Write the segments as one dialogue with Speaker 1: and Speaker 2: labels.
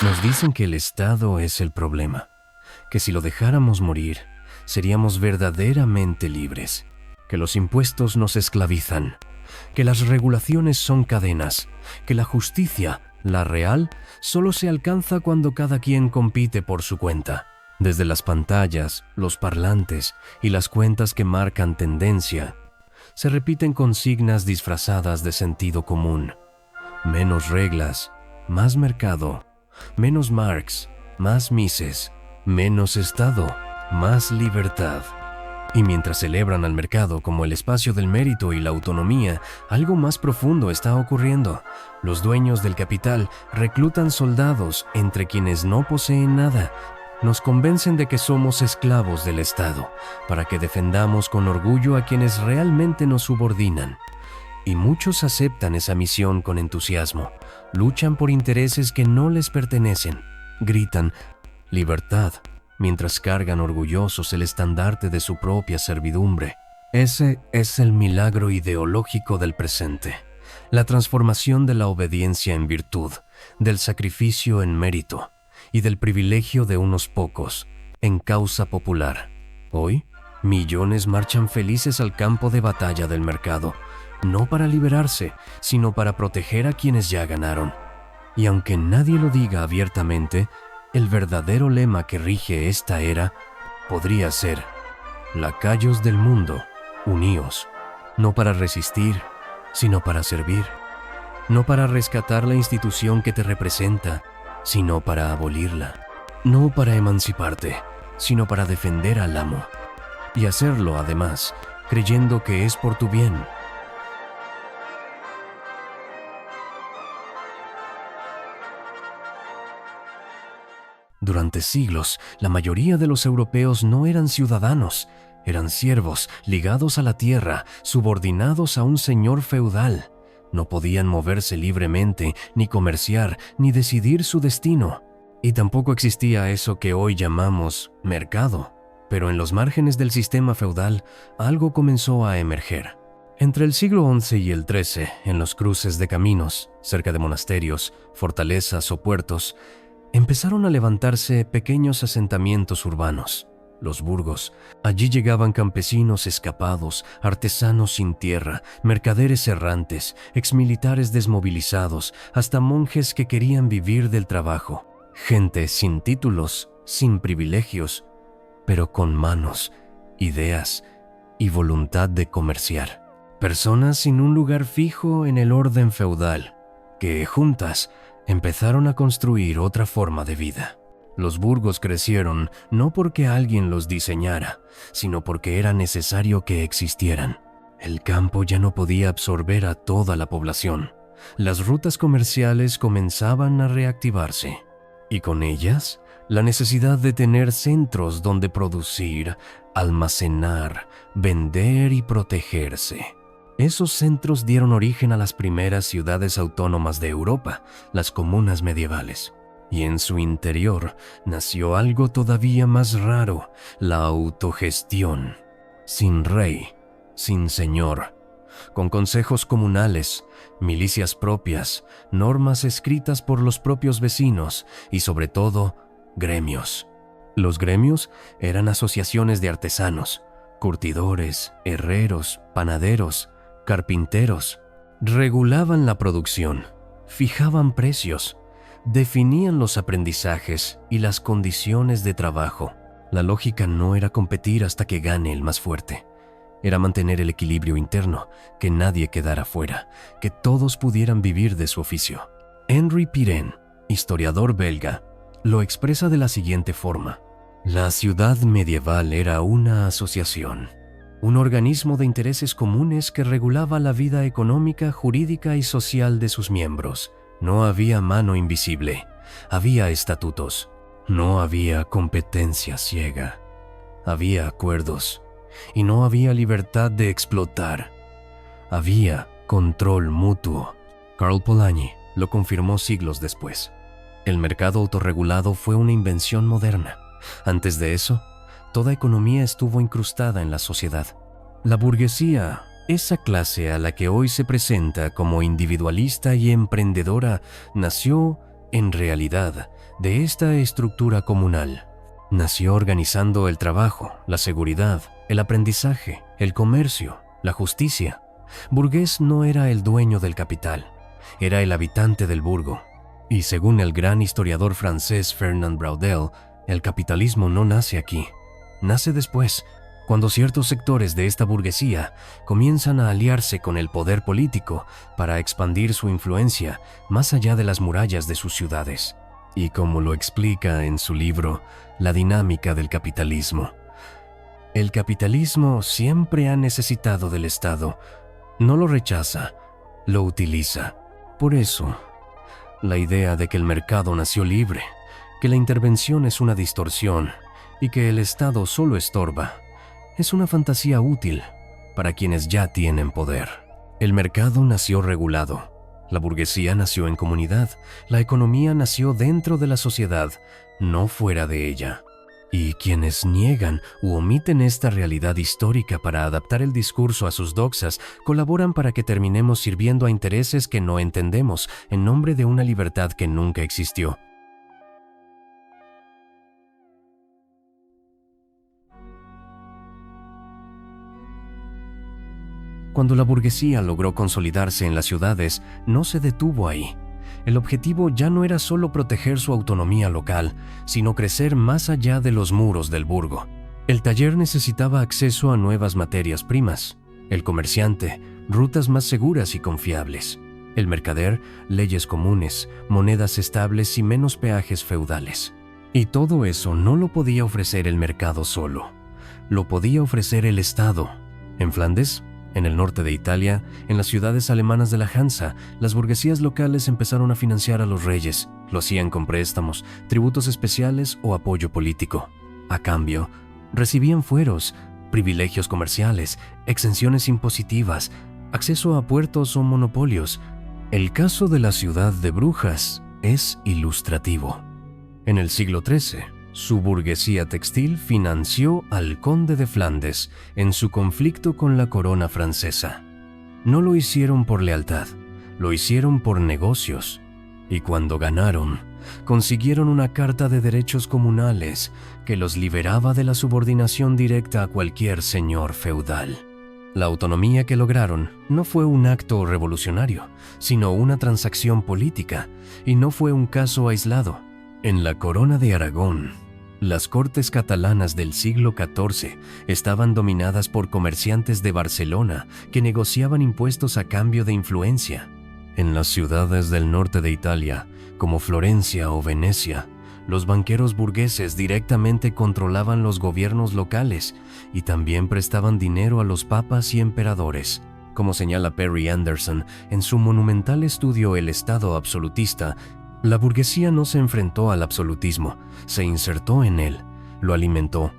Speaker 1: Nos dicen que el Estado es el problema, que si lo dejáramos morir, seríamos verdaderamente libres, que los impuestos nos esclavizan, que las regulaciones son cadenas, que la justicia, la real, solo se alcanza cuando cada quien compite por su cuenta. Desde las pantallas, los parlantes y las cuentas que marcan tendencia, se repiten consignas disfrazadas de sentido común. Menos reglas, más mercado, menos Marx, más Mises, menos Estado, más libertad. Y mientras celebran al mercado como el espacio del mérito y la autonomía, algo más profundo está ocurriendo. Los dueños del capital reclutan soldados entre quienes no poseen nada. Nos convencen de que somos esclavos del Estado, para que defendamos con orgullo a quienes realmente nos subordinan. Y muchos aceptan esa misión con entusiasmo, luchan por intereses que no les pertenecen, gritan «libertad», mientras cargan orgullosos el estandarte de su propia servidumbre. Ese es el milagro ideológico del presente, la transformación de la obediencia en virtud, del sacrificio en mérito y del privilegio de unos pocos en causa popular. Hoy, millones marchan felices al campo de batalla del mercado, no para liberarse, sino para proteger a quienes ya ganaron. Y aunque nadie lo diga abiertamente, el verdadero lema que rige esta era podría ser: lacayos del mundo, uníos, no para resistir, sino para servir, no para rescatar la institución que te representa, sino para abolirla, no para emanciparte, sino para defender al amo, y hacerlo además, creyendo que es por tu bien. Durante siglos, la mayoría de los europeos no eran ciudadanos, eran siervos ligados a la tierra, subordinados a un señor feudal. No podían moverse libremente, ni comerciar, ni decidir su destino. Y tampoco existía eso que hoy llamamos mercado. Pero en los márgenes del sistema feudal, algo comenzó a emerger. Entre el siglo XI y el XIII, en los cruces de caminos, cerca de monasterios, fortalezas o puertos, empezaron a levantarse pequeños asentamientos urbanos, los burgos. Allí llegaban campesinos escapados, artesanos sin tierra, mercaderes errantes, exmilitares desmovilizados, hasta monjes que querían vivir del trabajo. Gente sin títulos, sin privilegios, pero con manos, ideas y voluntad de comerciar. Personas sin un lugar fijo en el orden feudal, que juntas empezaron a construir otra forma de vida. Los burgos crecieron no porque alguien los diseñara, sino porque era necesario que existieran. El campo ya no podía absorber a toda la población. Las rutas comerciales comenzaban a reactivarse, y con ellas, la necesidad de tener centros donde producir, almacenar, vender y protegerse. Esos centros dieron origen a las primeras ciudades autónomas de Europa, las comunas medievales. Y en su interior nació algo todavía más raro: la autogestión. Sin rey, sin señor, con consejos comunales, milicias propias, normas escritas por los propios vecinos y, sobre todo, gremios. Los gremios eran asociaciones de artesanos, curtidores, herreros, panaderos, carpinteros. Regulaban la producción, fijaban precios, definían los aprendizajes y las condiciones de trabajo. La lógica no era competir hasta que gane el más fuerte. Era mantener el equilibrio interno, que nadie quedara fuera, que todos pudieran vivir de su oficio. Henri Pirenne, historiador belga, lo expresa de la siguiente forma: la ciudad medieval era una asociación, un organismo de intereses comunes que regulaba la vida económica, jurídica y social de sus miembros. No había mano invisible, había estatutos. No había competencia ciega, había acuerdos. Y no había libertad de explotar, había control mutuo. Karl Polanyi lo confirmó siglos después. El mercado autorregulado fue una invención moderna. Antes de eso, toda economía estuvo incrustada en la sociedad. La burguesía, esa clase a la que hoy se presenta como individualista y emprendedora, nació en realidad, de esta estructura comunal. Nació organizando el trabajo, la seguridad, el aprendizaje, el comercio, la justicia. Burgués no era el dueño del capital, era el habitante del burgo. Y según el gran historiador francés Fernand Braudel, el capitalismo no nace aquí, nace después, cuando ciertos sectores de esta burguesía comienzan a aliarse con el poder político para expandir su influencia más allá de las murallas de sus ciudades. Y como lo explica en su libro La dinámica del capitalismo, el capitalismo siempre ha necesitado del Estado, no lo rechaza, lo utiliza. Por eso, la idea de que el mercado nació libre, que la intervención es una distorsión y que el Estado solo estorba, es una fantasía útil para quienes ya tienen poder. El mercado nació regulado, la burguesía nació en comunidad, la economía nació dentro de la sociedad, no fuera de ella. Y quienes niegan u omiten esta realidad histórica para adaptar el discurso a sus doxas colaboran para que terminemos sirviendo a intereses que no entendemos en nombre de una libertad que nunca existió. Cuando la burguesía logró consolidarse en las ciudades, no se detuvo ahí. El objetivo ya no era solo proteger su autonomía local, sino crecer más allá de los muros del burgo. El taller necesitaba acceso a nuevas materias primas, el comerciante, rutas más seguras y confiables, el mercader, leyes comunes, monedas estables y menos peajes feudales. Y todo eso no lo podía ofrecer el mercado solo, lo podía ofrecer el Estado. En Flandes, en el norte de Italia, en las ciudades alemanas de la Hansa, las burguesías locales empezaron a financiar a los reyes. Lo hacían con préstamos, tributos especiales o apoyo político. A cambio, recibían fueros, privilegios comerciales, exenciones impositivas, acceso a puertos o monopolios. El caso de la ciudad de Brujas es ilustrativo. En el siglo XIII, su burguesía textil financió al conde de Flandes en su conflicto con la corona francesa. No lo hicieron por lealtad, lo hicieron por negocios. Y cuando ganaron, consiguieron una carta de derechos comunales que los liberaba de la subordinación directa a cualquier señor feudal. La autonomía que lograron no fue un acto revolucionario, sino una transacción política, y no fue un caso aislado. En la Corona de Aragón, las cortes catalanas del siglo XIV estaban dominadas por comerciantes de Barcelona que negociaban impuestos a cambio de influencia. En las ciudades del norte de Italia, como Florencia o Venecia, los banqueros burgueses directamente controlaban los gobiernos locales y también prestaban dinero a los papas y emperadores. Como señala Perry Anderson en su monumental estudio El Estado absolutista, la burguesía no se enfrentó al absolutismo, se insertó en él, lo alimentó,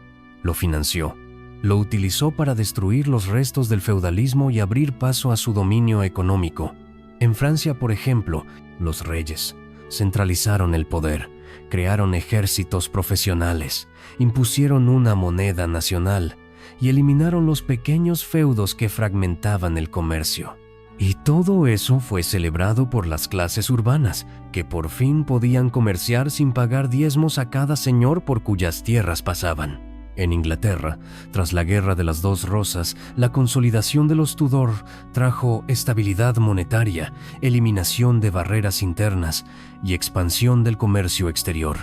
Speaker 1: lo financió, lo utilizó para destruir los restos del feudalismo y abrir paso a su dominio económico. En Francia, por ejemplo, los reyes centralizaron el poder, crearon ejércitos profesionales, impusieron una moneda nacional y eliminaron los pequeños feudos que fragmentaban el comercio. Y todo eso fue celebrado por las clases urbanas, que por fin podían comerciar sin pagar diezmos a cada señor por cuyas tierras pasaban. En Inglaterra, tras la Guerra de las Dos Rosas, la consolidación de los Tudor trajo estabilidad monetaria, eliminación de barreras internas y expansión del comercio exterior.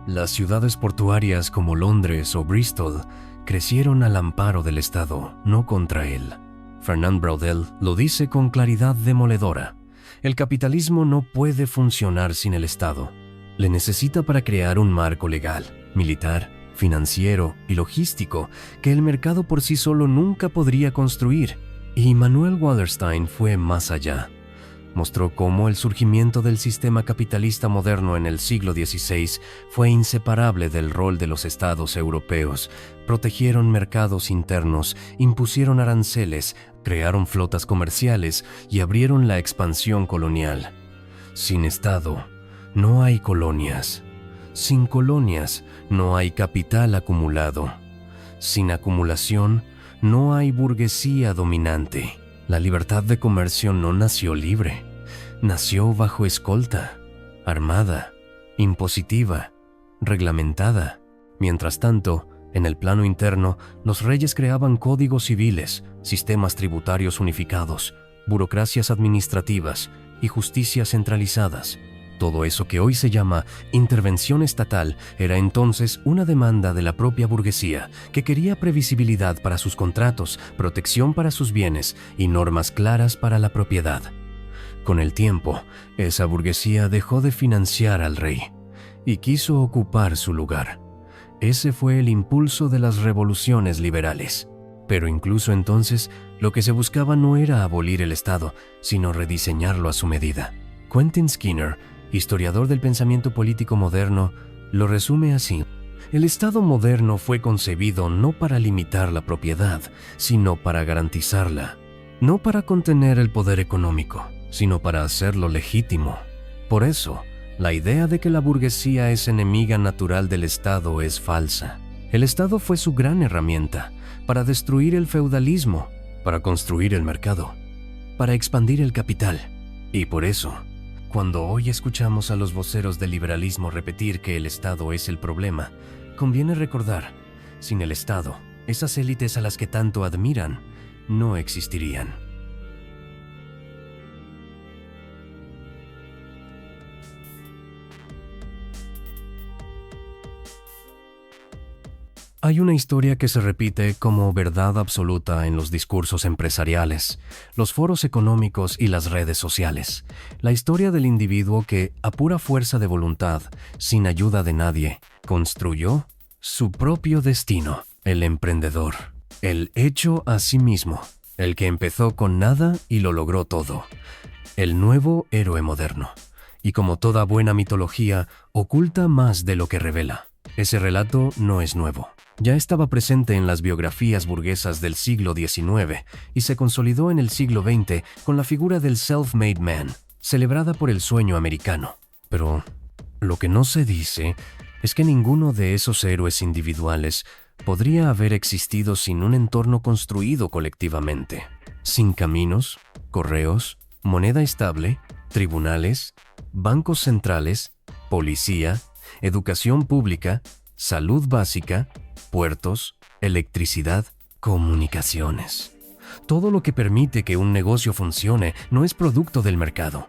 Speaker 1: Las ciudades portuarias como Londres o Bristol crecieron al amparo del Estado, no contra él. Fernand Braudel lo dice con claridad demoledora. El capitalismo no puede funcionar sin el Estado. Le necesita para crear un marco legal, militar, financiero y logístico que el mercado por sí solo nunca podría construir. Y Manuel Wallerstein fue más allá. Mostró cómo el surgimiento del sistema capitalista moderno en el siglo XVI fue inseparable del rol de los estados europeos. Protegieron mercados internos, impusieron aranceles, crearon flotas comerciales y abrieron la expansión colonial. Sin Estado, no hay colonias. Sin colonias, no hay capital acumulado. Sin acumulación, no hay burguesía dominante. La libertad de comercio no nació libre, nació bajo escolta. armada, impositiva, reglamentada. Mientras tanto, en el plano interno, los reyes creaban códigos civiles, sistemas tributarios unificados, burocracias administrativas y justicias centralizadas. Todo eso que hoy se llama intervención estatal era entonces una demanda de la propia burguesía, que quería previsibilidad para sus contratos, protección para sus bienes y normas claras para la propiedad. Con el tiempo, esa burguesía dejó de financiar al rey y quiso ocupar su lugar. Ese fue el impulso de las revoluciones liberales. Pero incluso entonces, lo que se buscaba no era abolir el Estado, sino rediseñarlo a su medida. Quentin Skinner, historiador del pensamiento político moderno, lo resume así: el Estado moderno fue concebido no para limitar la propiedad, sino para garantizarla. No para contener el poder económico, sino para hacerlo legítimo. Por eso, la idea de que la burguesía es enemiga natural del Estado es falsa. El Estado fue su gran herramienta para destruir el feudalismo, para construir el mercado, para expandir el capital. Y por eso, cuando hoy escuchamos a los voceros del liberalismo repetir que el Estado es el problema, conviene recordar, sin el Estado, esas élites a las que tanto admiran no existirían. Hay una historia que se repite como verdad absoluta en los discursos empresariales, los foros económicos y las redes sociales. La historia del individuo que, a pura fuerza de voluntad, sin ayuda de nadie, construyó su propio destino. El emprendedor, el hecho a sí mismo, el que empezó con nada y lo logró todo. El nuevo héroe moderno. Y como toda buena mitología, oculta más de lo que revela. Ese relato no es nuevo. Ya estaba presente en las biografías burguesas del siglo XIX y se consolidó en el siglo XX con la figura del self-made man, celebrada por el sueño americano. Pero lo que no se dice es que ninguno de esos héroes individuales podría haber existido sin un entorno construido colectivamente, sin caminos, correos, moneda estable, tribunales, bancos centrales, policía, educación pública, salud básica, puertos, electricidad, comunicaciones. Todo lo que permite que un negocio funcione no es producto del mercado,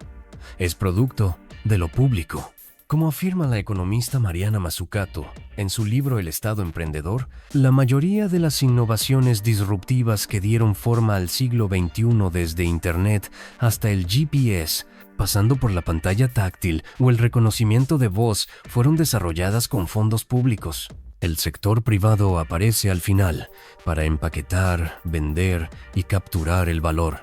Speaker 1: es producto de lo público. Como afirma la economista Mariana Mazzucato en su libro El Estado Emprendedor, la mayoría de las innovaciones disruptivas que dieron forma al siglo XXI, desde Internet hasta el GPS, pasando por la pantalla táctil o el reconocimiento de voz, fueron desarrolladas con fondos públicos. El sector privado aparece al final para empaquetar, vender y capturar el valor.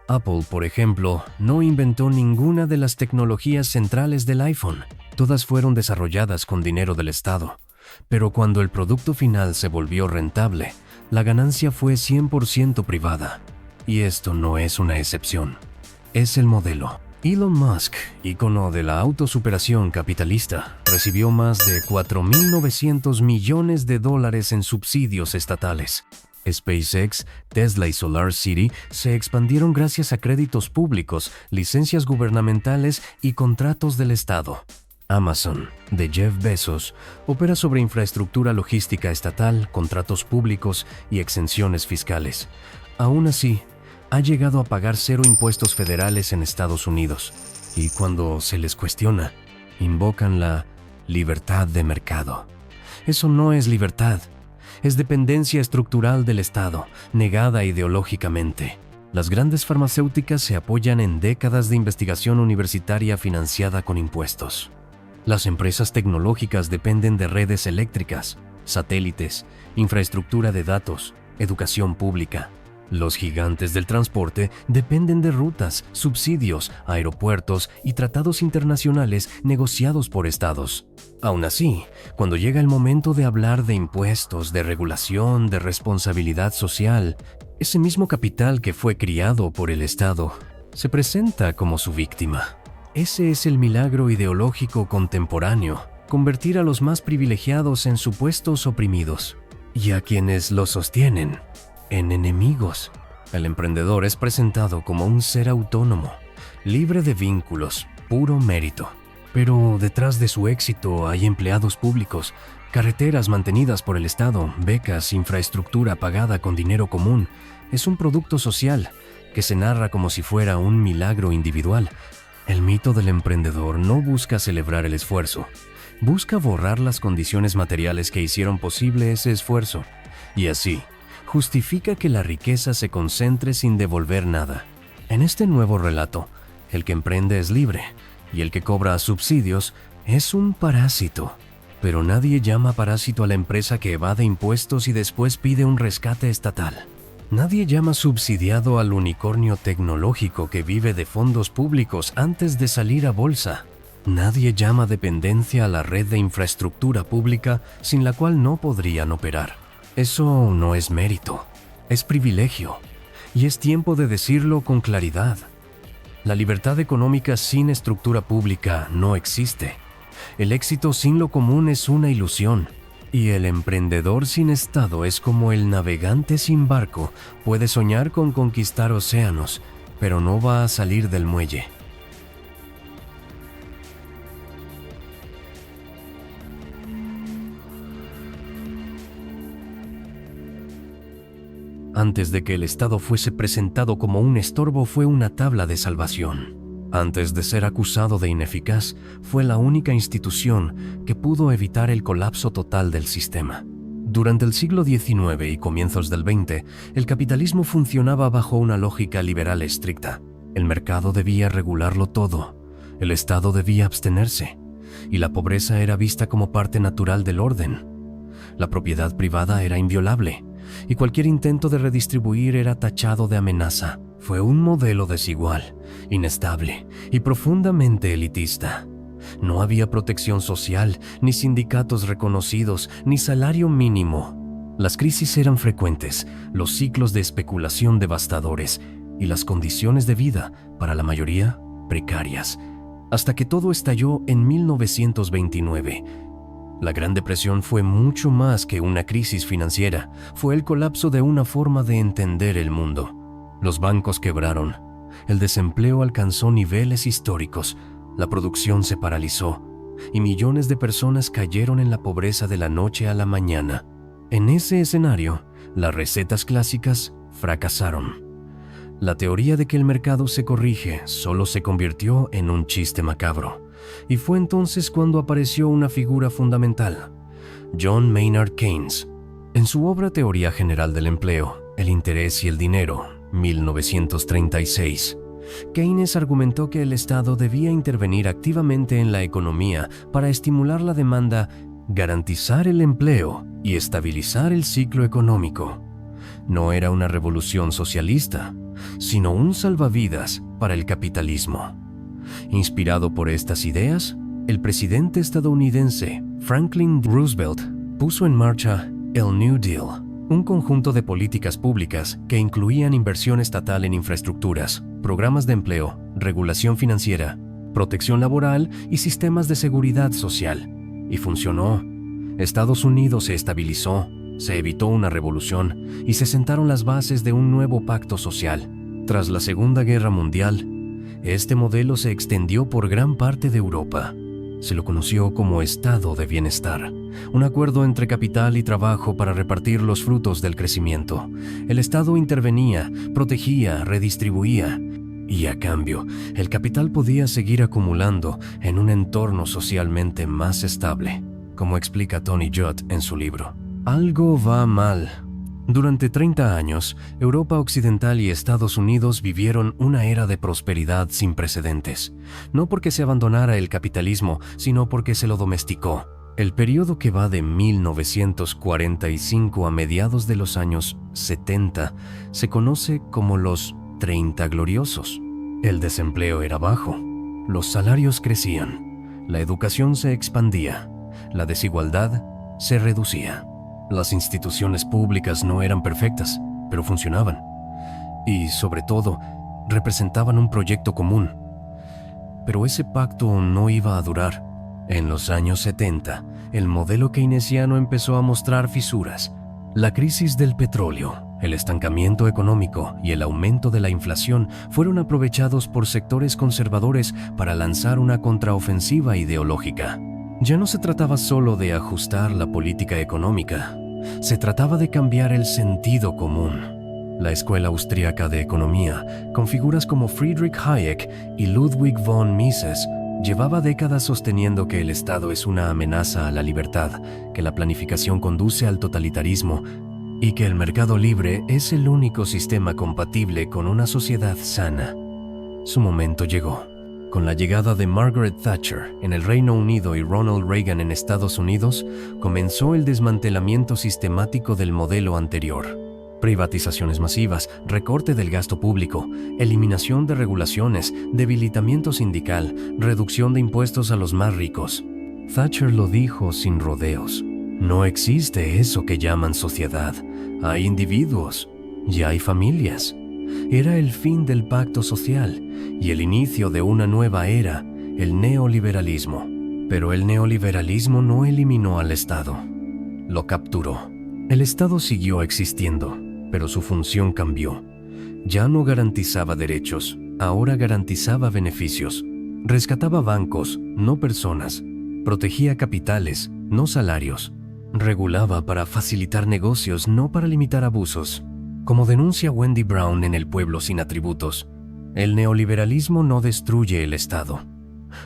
Speaker 1: Apple, por ejemplo, no inventó ninguna de las tecnologías centrales del iPhone. Todas fueron desarrolladas con dinero del Estado. Pero cuando el producto final se volvió rentable, la ganancia fue 100% privada. Y esto no es una excepción. Es el modelo. Elon Musk, ícono de la autosuperación capitalista, recibió más de $4.900 millones en subsidios estatales. SpaceX, Tesla y SolarCity se expandieron gracias a créditos públicos, licencias gubernamentales y contratos del Estado. Amazon, de Jeff Bezos, opera sobre infraestructura logística estatal, contratos públicos y exenciones fiscales. Aún así, ha llegado a pagar 0 impuestos federales en Estados Unidos, y cuando se les cuestiona, invocan la libertad de mercado. Eso no es libertad, es dependencia estructural del Estado, negada ideológicamente. Las grandes farmacéuticas se apoyan en décadas de investigación universitaria financiada con impuestos. Las empresas tecnológicas dependen de redes eléctricas, satélites, infraestructura de datos, educación pública. Los gigantes del transporte dependen de rutas, subsidios, aeropuertos y tratados internacionales negociados por estados. Aún así, cuando llega el momento de hablar de impuestos, de regulación, de responsabilidad social, ese mismo capital que fue criado por el Estado se presenta como su víctima. Ese es el milagro ideológico contemporáneo, convertir a los más privilegiados en supuestos oprimidos y a quienes los sostienen en enemigos. El emprendedor es presentado como un ser autónomo, libre de vínculos, puro mérito. Pero detrás de su éxito hay empleados públicos, carreteras mantenidas por el Estado, becas, infraestructura pagada con dinero común. Es un producto social que se narra como si fuera un milagro individual. El mito del emprendedor no busca celebrar el esfuerzo, busca borrar las condiciones materiales que hicieron posible ese esfuerzo, y así justifica que la riqueza se concentre sin devolver nada. En este nuevo relato, el que emprende es libre, y el que cobra subsidios es un parásito. Pero nadie llama parásito a la empresa que evade impuestos y después pide un rescate estatal. Nadie llama subsidiado al unicornio tecnológico que vive de fondos públicos antes de salir a bolsa. Nadie llama dependencia a la red de infraestructura pública sin la cual no podrían operar. Eso no es mérito, es privilegio. Y es tiempo de decirlo con claridad. La libertad económica sin estructura pública no existe. El éxito sin lo común es una ilusión. Y el emprendedor sin Estado es como el navegante sin barco. Puede soñar con conquistar océanos, pero no va a salir del muelle. Antes de que el Estado fuese presentado como un estorbo, fue una tabla de salvación. Antes de ser acusado de ineficaz, fue la única institución que pudo evitar el colapso total del sistema. Durante el siglo XIX y comienzos del XX, el capitalismo funcionaba bajo una lógica liberal estricta. El mercado debía regularlo todo, el Estado debía abstenerse, y la pobreza era vista como parte natural del orden. La propiedad privada era inviolable, y cualquier intento de redistribuir era tachado de amenaza. Fue un modelo desigual, inestable y profundamente elitista. No había protección social, ni sindicatos reconocidos, ni salario mínimo. Las crisis eran frecuentes, los ciclos de especulación devastadores y las condiciones de vida, para la mayoría, precarias. Hasta que todo estalló en 1929. La Gran Depresión fue mucho más que una crisis financiera, fue el colapso de una forma de entender el mundo. Los bancos quebraron, el desempleo alcanzó niveles históricos, la producción se paralizó y millones de personas cayeron en la pobreza de la noche a la mañana. En ese escenario, las recetas clásicas fracasaron. La teoría de que el mercado se corrige solo se convirtió en un chiste macabro. Y fue entonces cuando apareció una figura fundamental, John Maynard Keynes. En su obra Teoría General del Empleo, el interés y el dinero, 1936, Keynes argumentó que el Estado debía intervenir activamente en la economía para estimular la demanda, garantizar el empleo y estabilizar el ciclo económico. No era una revolución socialista, sino un salvavidas para el capitalismo. Inspirado por estas ideas, el presidente estadounidense Franklin Roosevelt puso en marcha el New Deal, un conjunto de políticas públicas que incluían inversión estatal en infraestructuras, programas de empleo, regulación financiera, protección laboral y sistemas de seguridad social. Y funcionó. Estados Unidos se estabilizó, se evitó una revolución y se sentaron las bases de un nuevo pacto social. Tras la Segunda Guerra Mundial, este modelo se extendió por gran parte de Europa. Se lo conoció como Estado de Bienestar, un acuerdo entre capital y trabajo para repartir los frutos del crecimiento. El Estado intervenía, protegía, redistribuía, y a cambio, el capital podía seguir acumulando en un entorno socialmente más estable, como explica Tony Judt en su libro. Algo va mal. Durante 30 años, Europa Occidental y Estados Unidos vivieron una era de prosperidad sin precedentes, no porque se abandonara el capitalismo, sino porque se lo domesticó. El periodo que va de 1945 a mediados de los años 70 se conoce como los 30 gloriosos. El desempleo era bajo, los salarios crecían, la educación se expandía, la desigualdad se reducía. Las instituciones públicas no eran perfectas, pero funcionaban. Y, sobre todo, representaban un proyecto común. Pero ese pacto no iba a durar. En los años 70, el modelo keynesiano empezó a mostrar fisuras. La crisis del petróleo, El estancamiento económico y el aumento de la inflación fueron aprovechados por sectores conservadores para lanzar una contraofensiva ideológica. Ya no se trataba solo de ajustar la política económica, se trataba de cambiar el sentido común. La Escuela Austríaca de Economía, con figuras como Friedrich Hayek y Ludwig von Mises, llevaba décadas sosteniendo que el Estado es una amenaza a la libertad, que la planificación conduce al totalitarismo y que el mercado libre es el único sistema compatible con una sociedad sana. Su momento llegó. Con la llegada de Margaret Thatcher en el Reino Unido y Ronald Reagan en Estados Unidos, comenzó el desmantelamiento sistemático del modelo anterior. Privatizaciones masivas, recorte del gasto público, eliminación de regulaciones, debilitamiento sindical, reducción de impuestos a los más ricos. Thatcher lo dijo sin rodeos. No existe eso que llaman sociedad. Hay individuos y hay familias. Era el fin del pacto social y el inicio de una nueva era, el neoliberalismo. Pero el neoliberalismo no eliminó al Estado, lo capturó. El Estado siguió existiendo, pero su función cambió. Ya no garantizaba derechos, ahora garantizaba beneficios. Rescataba bancos, no personas. Protegía capitales, no salarios. Regulaba para facilitar negocios, no para limitar abusos. Como denuncia Wendy Brown en El pueblo sin atributos, el neoliberalismo no destruye el Estado.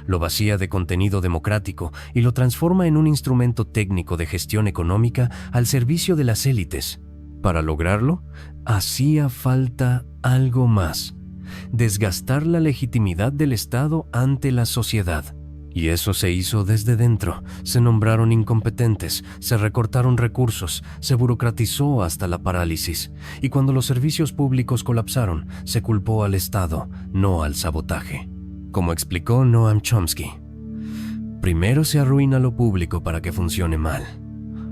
Speaker 1: Lo vacía de contenido democrático y lo transforma en un instrumento técnico de gestión económica al servicio de las élites. Para lograrlo, hacía falta algo más: desgastar la legitimidad del Estado ante la sociedad. Y eso se hizo desde dentro. Se nombraron incompetentes, se recortaron recursos, se burocratizó hasta la parálisis. Y cuando los servicios públicos colapsaron, se culpó al Estado, no al sabotaje. Como explicó Noam Chomsky, primero se arruina lo público para que funcione mal.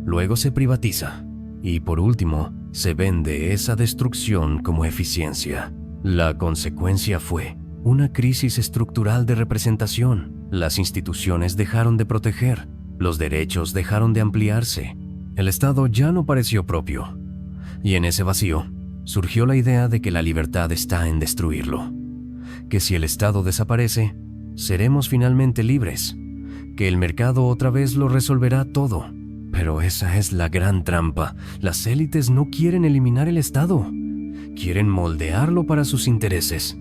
Speaker 1: Luego se privatiza. Y por último, se vende esa destrucción como eficiencia. La consecuencia fue una crisis estructural de representación. Las instituciones dejaron de proteger, los derechos dejaron de ampliarse, el Estado ya no pareció propio. Y en ese vacío surgió la idea de que la libertad está en destruirlo, que si el Estado desaparece, seremos finalmente libres, que el mercado otra vez lo resolverá todo. Pero esa es la gran trampa. Las élites no quieren eliminar el Estado, quieren moldearlo para sus intereses.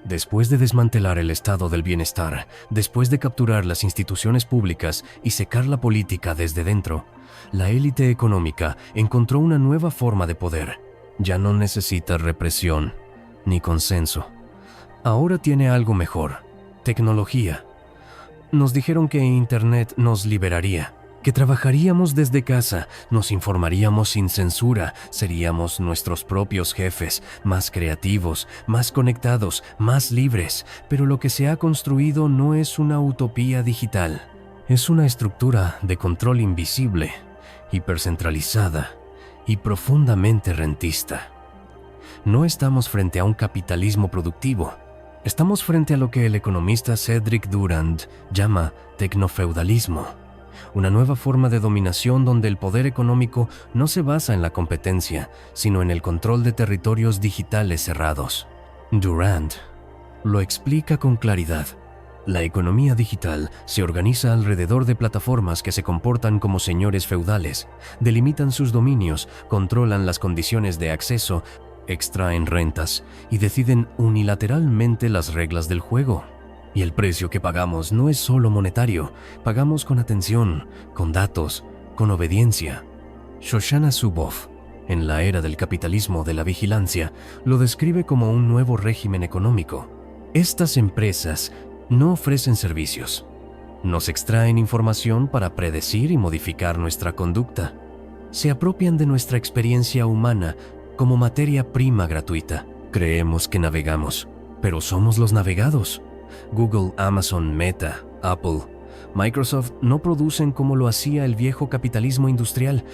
Speaker 1: Después de desmantelar el estado del bienestar, después de capturar las instituciones públicas y secar la política desde dentro, la élite económica encontró una nueva forma de poder. Ya no necesita represión ni consenso. Ahora tiene algo mejor: tecnología. Nos dijeron que Internet nos liberaría, que trabajaríamos desde casa, nos informaríamos sin censura, seríamos nuestros propios jefes, más creativos, más conectados, más libres. Pero lo que se ha construido no es una utopía digital, es una estructura de control invisible, hipercentralizada y profundamente rentista. No estamos frente a un capitalismo productivo, estamos frente a lo que el economista Cedric Durand llama tecnofeudalismo. Una nueva forma de dominación donde el poder económico no se basa en la competencia, sino en el control de territorios digitales cerrados. Durand lo explica con claridad. La economía digital se organiza alrededor de plataformas que se comportan como señores feudales, delimitan sus dominios, controlan las condiciones de acceso, extraen rentas y deciden unilateralmente las reglas del juego. Y el precio que pagamos no es solo monetario, pagamos con atención, con datos, con obediencia. Shoshana Zuboff, en La era del capitalismo de la vigilancia, lo describe como un nuevo régimen económico. Estas empresas no ofrecen servicios, nos extraen información para predecir y modificar nuestra conducta. Se apropian de nuestra experiencia humana como materia prima gratuita. Creemos que navegamos, pero somos los navegados. Google, Amazon, Meta, Apple, Microsoft no producen como lo hacía el viejo capitalismo industrial.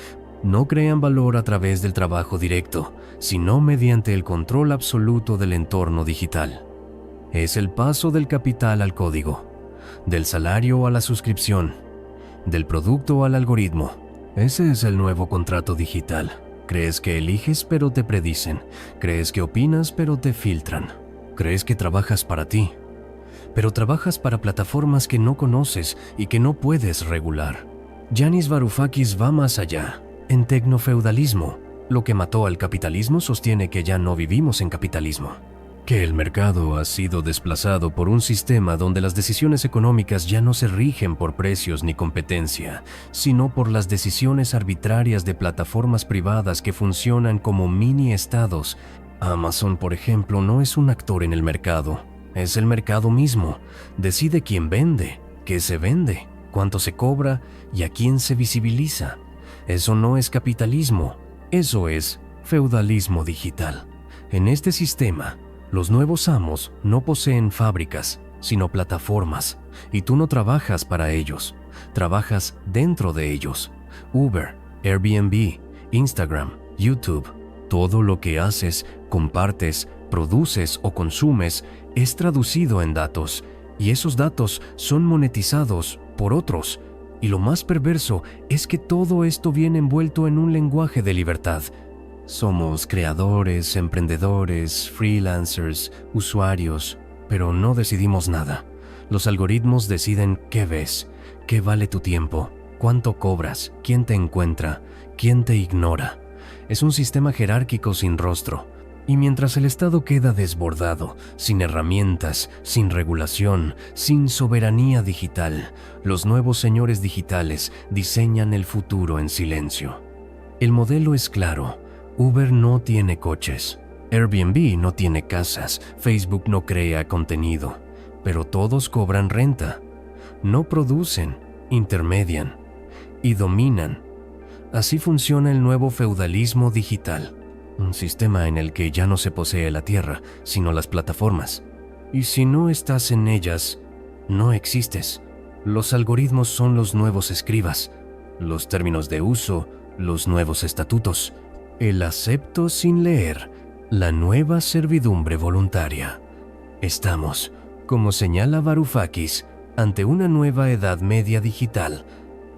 Speaker 1: No crean valor a través del trabajo directo, sino mediante el control absoluto del entorno digital. Es el paso del capital al código, del salario a la suscripción, del producto al algoritmo. Ese es el nuevo contrato digital. Crees que eliges, pero te predicen. Crees que opinas, pero te filtran. Crees que trabajas para ti, pero trabajas para plataformas que no conoces y que no puedes regular. Yanis Varoufakis va más allá. En Tecnofeudalismo, lo que mató al capitalismo sostiene que ya no vivimos en capitalismo, que el mercado ha sido desplazado por un sistema donde las decisiones económicas ya no se rigen por precios ni competencia, sino por las decisiones arbitrarias de plataformas privadas que funcionan como mini estados. Amazon, por ejemplo, no es un actor en el mercado, es el mercado mismo. Decide quién vende, qué se vende, cuánto se cobra y a quién se visibiliza. Eso no es capitalismo, eso es feudalismo digital. En este sistema, los nuevos amos no poseen fábricas, sino plataformas, y tú no trabajas para ellos, trabajas dentro de ellos. Uber, Airbnb, Instagram, YouTube, todo lo que haces, compartes, produces o consumes es traducido en datos, y esos datos son monetizados por otros. Y lo más perverso es que todo esto viene envuelto en un lenguaje de libertad. Somos creadores, emprendedores, freelancers, usuarios, pero no decidimos nada. Los algoritmos deciden qué ves, qué vale tu tiempo, cuánto cobras, quién te encuentra, quién te ignora. Es un sistema jerárquico sin rostro. Y mientras el Estado queda desbordado, sin herramientas, sin regulación, sin soberanía digital, los nuevos señores digitales diseñan el futuro en silencio. El modelo es claro. Uber no tiene coches, Airbnb no tiene casas, Facebook no crea contenido, pero todos cobran renta. No producen, intermedian y dominan. Así funciona el nuevo feudalismo digital. Un sistema en el que ya no se posee la tierra, sino las plataformas. Y si no estás en ellas, no existes. Los algoritmos son los nuevos escribas, los términos de uso, los nuevos estatutos. El acepto sin leer, la nueva servidumbre voluntaria. Estamos, como señala Varoufakis, ante una nueva edad media digital,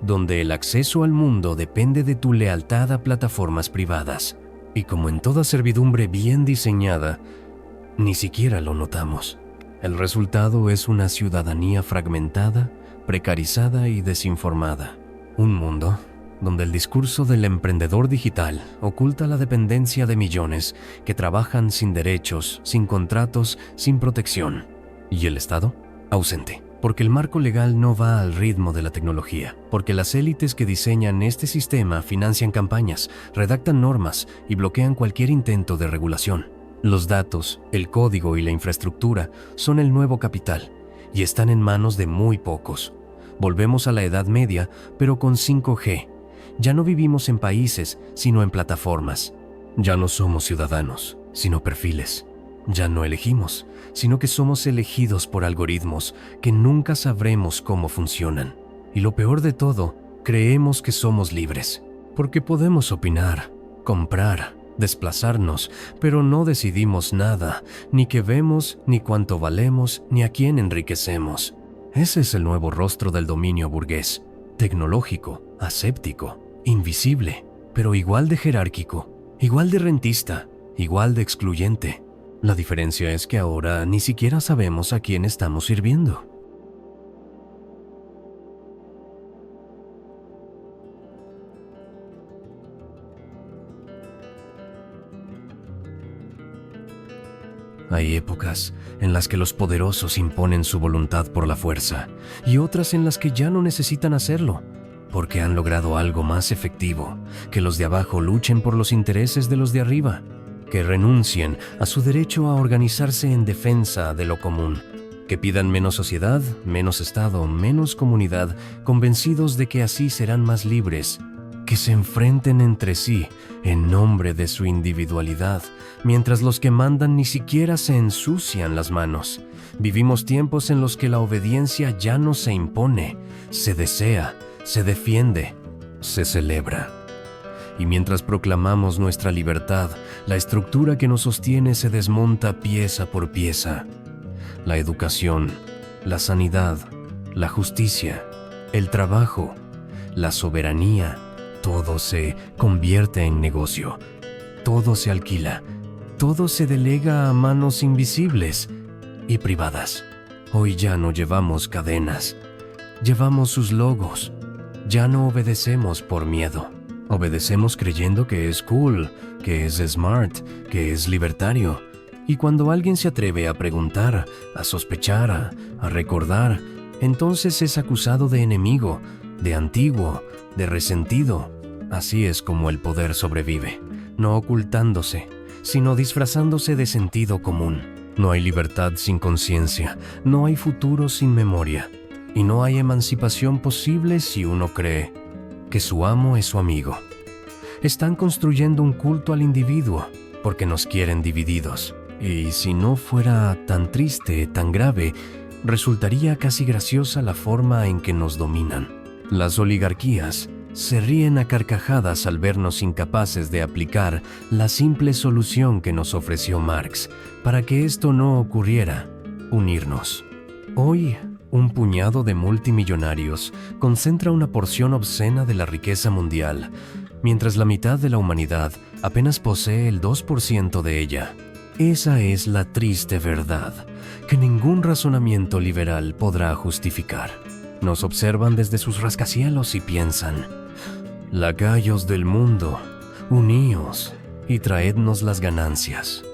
Speaker 1: donde el acceso al mundo depende de tu lealtad a plataformas privadas. Y como en toda servidumbre bien diseñada, ni siquiera lo notamos. El resultado es una ciudadanía fragmentada, precarizada y desinformada. Un mundo donde el discurso del emprendedor digital oculta la dependencia de millones que trabajan sin derechos, sin contratos, sin protección. ¿Y el Estado? Ausente. Porque el marco legal no va al ritmo de la tecnología, porque las élites que diseñan este sistema financian campañas, redactan normas y bloquean cualquier intento de regulación. Los datos, el código y la infraestructura son el nuevo capital y están en manos de muy pocos. Volvemos a la Edad Media, pero con 5G. Ya no vivimos en países, sino en plataformas. Ya no somos ciudadanos, sino perfiles. Ya no elegimos, sino que somos elegidos por algoritmos que nunca sabremos cómo funcionan. Y lo peor de todo, creemos que somos libres, porque podemos opinar, comprar, desplazarnos, pero no decidimos nada, ni qué vemos, ni cuánto valemos, ni a quién enriquecemos. Ese es el nuevo rostro del dominio burgués, tecnológico, aséptico, invisible, pero igual de jerárquico, igual de rentista, igual de excluyente. La diferencia es que ahora ni siquiera sabemos a quién estamos sirviendo. Hay épocas en las que los poderosos imponen su voluntad por la fuerza y otras en las que ya no necesitan hacerlo, porque han logrado algo más efectivo, que los de abajo luchen por los intereses de los de arriba, que renuncien a su derecho a organizarse en defensa de lo común, que pidan menos sociedad, menos Estado, menos comunidad, convencidos de que así serán más libres, que se enfrenten entre sí en nombre de su individualidad, mientras los que mandan ni siquiera se ensucian las manos. Vivimos tiempos en los que la obediencia ya no se impone, se desea, se defiende, se celebra. Y mientras proclamamos nuestra libertad, la estructura que nos sostiene se desmonta pieza por pieza. la educación, la sanidad, la justicia, el trabajo, la soberanía, todo se convierte en negocio, todo se alquila, todo se delega a manos invisibles y privadas. Hoy ya no llevamos cadenas, llevamos sus logos, ya no obedecemos por miedo, obedecemos creyendo que es cool, que es smart, que es libertario. Y cuando alguien se atreve a preguntar, a sospechar, a recordar, entonces es acusado de enemigo, de antiguo, de resentido. Así es como el poder sobrevive, no ocultándose, sino disfrazándose de sentido común. No hay libertad sin conciencia, no hay futuro sin memoria, y no hay emancipación posible si uno cree que su amo es su amigo. Están construyendo un culto al individuo porque nos quieren divididos. Y si no fuera tan triste, tan grave, resultaría casi graciosa la forma en que nos dominan. Las oligarquías se ríen a carcajadas al vernos incapaces de aplicar la simple solución que nos ofreció Marx para que esto no ocurriera: unirnos. Hoy, un puñado de multimillonarios concentra una porción obscena de la riqueza mundial, mientras la mitad de la humanidad apenas posee el 2% de ella. Esa es la triste verdad que ningún razonamiento liberal podrá justificar. Nos observan desde sus rascacielos y piensan: lacayos del mundo, uníos y traednos las ganancias.